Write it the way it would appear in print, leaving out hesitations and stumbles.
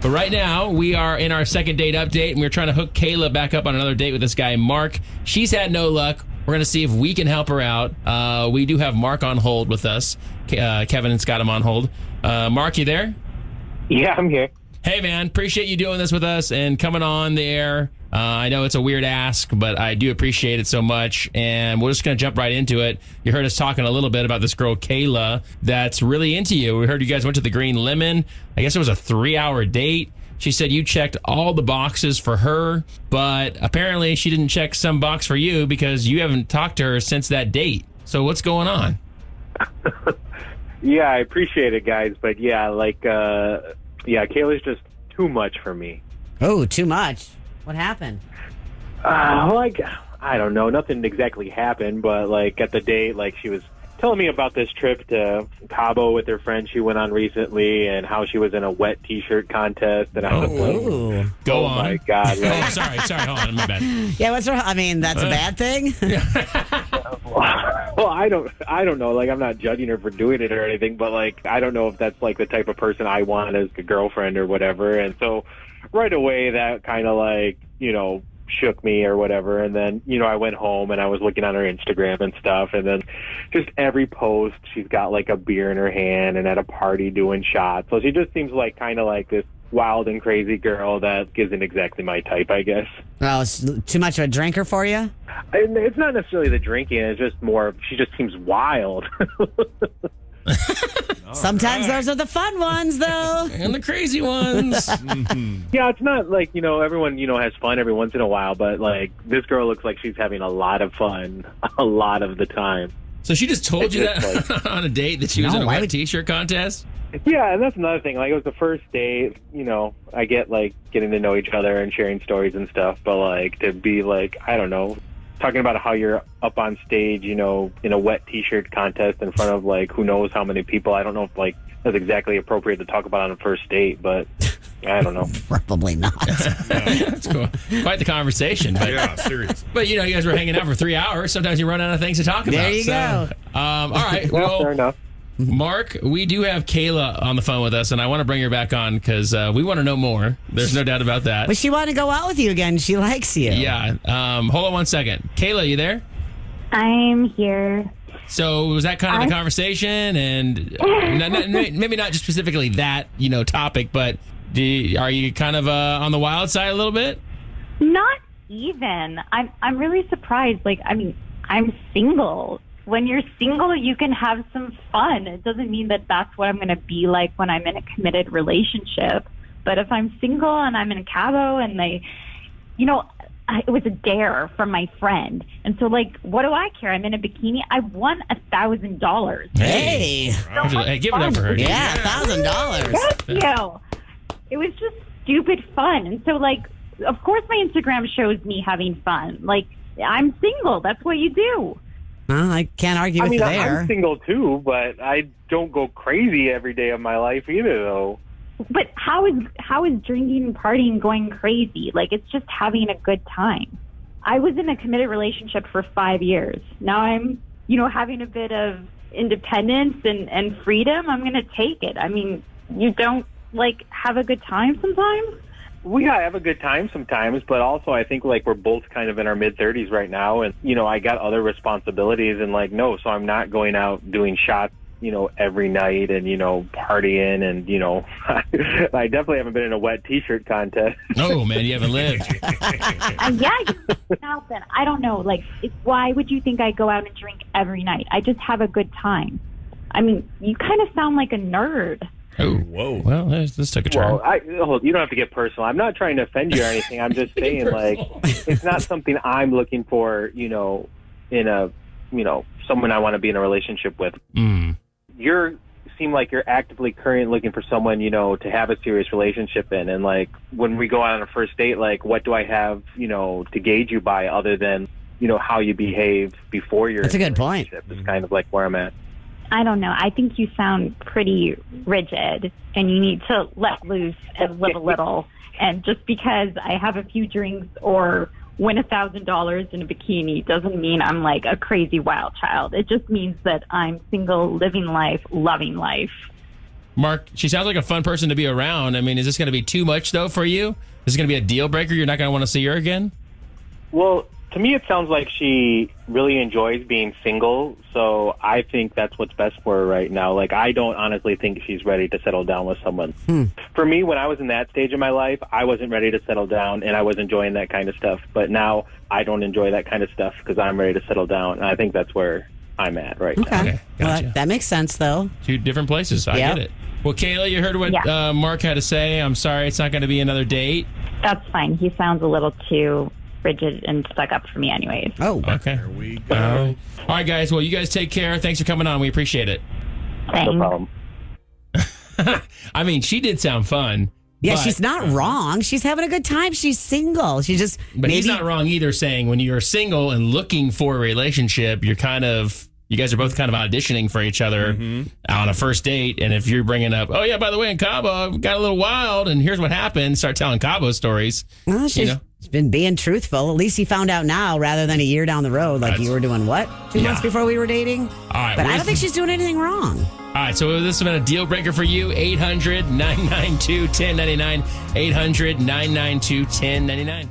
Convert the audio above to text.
But right now, we are in our second date update, and we're trying to hook Kayla back up on another date with this guy, Mark. She's had no luck. We're going to see if we can help her out. We do have Mark on hold with us. Kevin and Scott, I'm on hold. Mark, you there? Yeah, I'm here. Hey, man, appreciate you doing this with us and coming on the air. I know it's a weird ask, but I do appreciate it so much. And we're just going to jump right into it. You heard us talking a little bit about this girl, Kayla, that's really into you. We heard you guys went to the Green Lemon. I guess it was a 3-hour date. She said you checked all the boxes for her, but apparently she didn't check some box for you because you haven't talked to her since that date. So what's going on? Yeah, I appreciate it, guys. But yeah, Kayla's just too much for me. Oh, too much. What happened? I don't know. Nothing exactly happened, but at the date, she was telling me about this trip to Cabo with her friend she went on recently and how she was in a wet T-shirt contest. And I was like, Go on. Oh, my God. Sorry. Hold on. My bad. Yeah, what's wrong? I mean, that's a bad thing? Well, I don't know. I'm not judging her for doing it or anything, but, I don't know if that's, the type of person I want as a girlfriend or whatever. And so right away that kind of, shook me or whatever. And then, I went home and I was looking on her Instagram and stuff. And then just every post, she's got a beer in her hand and at a party doing shots. So she just seems kind of this wild and crazy girl that isn't exactly my type, I guess. Well, it's too much of a drinker for you? It's not necessarily the drinking. It's just more, she just seems wild. Sometimes those are the fun ones, though. And the crazy ones. Yeah, it's not everyone, has fun every once in a while, but this girl looks like she's having a lot of fun a lot of the time. So she just told you that on a date that she was in a wet T-shirt contest? Yeah, and that's another thing. It was the first date, I get getting to know each other and sharing stories and stuff, but to be I don't know, talking about how you're up on stage, in a wet T-shirt contest in front of who knows how many people. I don't know if that's exactly appropriate to talk about on a first date, but I don't know. Probably not. That's cool. Quite the conversation. But, yeah, seriously. But you guys were hanging out for 3 hours. Sometimes you run out of things to talk about. There you go. All right. Well, fair enough. Mark, we do have Kayla on the phone with us, and I want to bring her back on because we want to know more. There's no doubt about that. But she wanted to go out with you again. She likes you. Yeah. Hold on one second. Kayla, you there? I'm here. So was that kind of the conversation? And maybe not just specifically that, topic, but are you kind of on the wild side a little bit? Not even. I'm really surprised. I'm single. When you're single, you can have some fun. It doesn't mean that that's what I'm going to be like when I'm in a committed relationship. But if I'm single and I'm in a Cabo and it was a dare from my friend. And so, what do I care? I'm in a bikini. I won $1,000. Hey. Hey, give it up for her. Yeah, $1,000. Thank you. It was just stupid fun. And so, of course my Instagram shows me having fun. I'm single. That's what you do. Well, I can't argue with you there. I'm single too, but I don't go crazy every day of my life either, though. But how is drinking and partying going crazy? It's just having a good time. I was in a committed relationship for 5 years. Now I'm, having a bit of independence and freedom. I'm going to take it. I mean, you don't, have a good time sometimes? We have a good time sometimes, but also I think we're both kind of in our mid-30s right now, and I got other responsibilities, and so I'm not going out doing shots every night and partying, and I definitely haven't been in a wet T-shirt contest. Oh man, you haven't lived. I don't know. Why would you think I go out and drink every night? I just have a good time. I mean, you kind of sound like a nerd. Oh, whoa. Well, this took a turn. Well, you don't have to get personal. I'm not trying to offend you or anything. I'm just saying, it's not something I'm looking for, in a, someone I want to be in a relationship with. Mm. You seem like you're actively currently looking for someone, to have a serious relationship in. And, when we go out on a first date, what do I have, to gauge you by other than, how you behave before you're That's in a good point. It's kind of where I'm at. I don't know. I think you sound pretty rigid, and you need to let loose and live a little. And just because I have a few drinks or win $1,000 in a bikini doesn't mean I'm a crazy wild child. It just means that I'm single, living life, loving life. Mark, she sounds like a fun person to be around. I mean, is this going to be too much, though, for you? Is this going to be a deal breaker? You're not going to want to see her again? Well, to me, it sounds like she really enjoys being single, so I think that's what's best for her right now. Like, I don't honestly think she's ready to settle down with someone. For me, when I was in that stage of my life, I wasn't ready to settle down, and I was enjoying that kind of stuff. But now I don't enjoy that kind of stuff because I'm ready to settle down, and I think that's where I'm at right now. Okay, gotcha. Well, that makes sense, though. Two different places. I Yep. get it. Well, Kayla, you heard what Mark had to say. I'm sorry it's not going to be another date. That's fine. He sounds a little too rigid and stuck up for me anyways. Oh, Okay. There we go. All right, guys. Well, you guys take care. Thanks for coming on. We appreciate it. Thanks. No problem. I mean, she did sound fun. yeah, but- she's not wrong. She's having a good time. She's single. She just But he's not wrong either, saying when you're single and looking for a relationship, you guys are both kind of auditioning for each other on a first date. And if you're bringing up, oh, yeah, by the way, in Cabo, I got a little wild, and here's what happened, start telling Cabo stories. Well, she's been being truthful. At least he found out now rather than a year down the road. Like you were doing what? 2 months before we were dating? All right. But I don't think she's doing anything wrong. All right, so this has been a deal breaker for you. 800-992-1099. 800-992-1099.